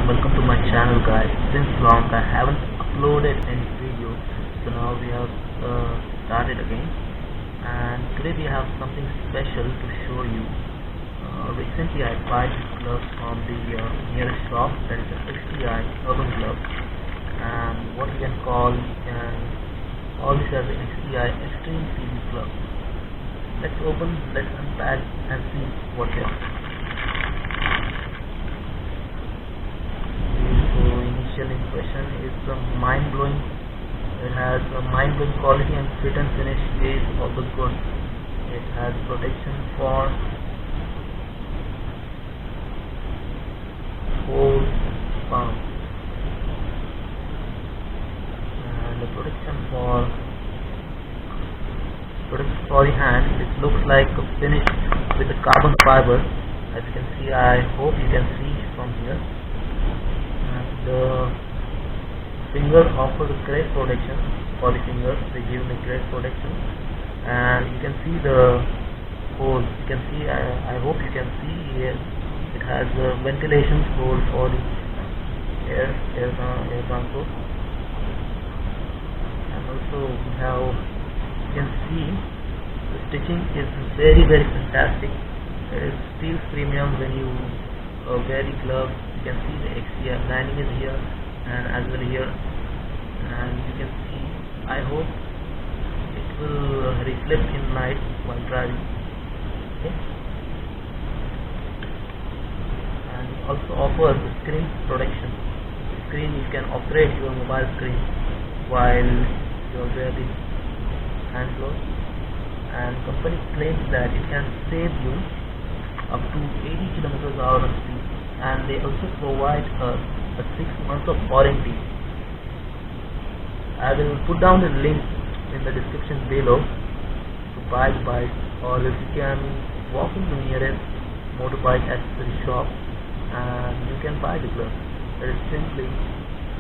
and welcome to my channel, guys. Since long I haven't uploaded any video, so now we have started again, and today we have something special to show you. Recently I bought this glove from the nearest shop, that is an XTI Urban Glove, and what we can call this as an XTI Extreme Series Glove. Let's unpack and see what they are. Initial impression is mind-blowing. It has a mind-blowing quality and fit and finish is also good. It has protection for whole palm and the protection for the hand. It looks like finished with the carbon fiber. As you can see, I hope you can see from here. The finger offers great protection for the fingers. They give me great protection, and you can see the hole. You can see. I hope you can see here. It has a ventilation hole for the air transfer, and also we have. You can see the stitching is very fantastic. It is steel premium when you wear the glove. You can see the XTI lining is here and as well here, and you can see, I hope it will reflect in night while driving. Okay, and it also offers screen protection. Screen, you can operate your mobile screen while you are wearing hand gloves, and company claims that it can save you up to 80 km/h of speed, and they also provide a 6 months of warranty. I will put down the link in the description below to buy the bike, or if you can walk into the nearest motorbike accessory shop and you can buy the glove. It is simply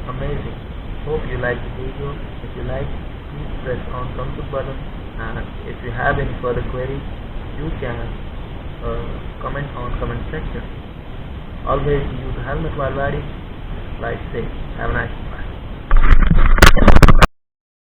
amazing. Hope you like the video. If you like, please press on thumbs up button, and if you have any further queries, you can comment on comment section. Always use a helmet while riding. Ride safe. Have a nice day.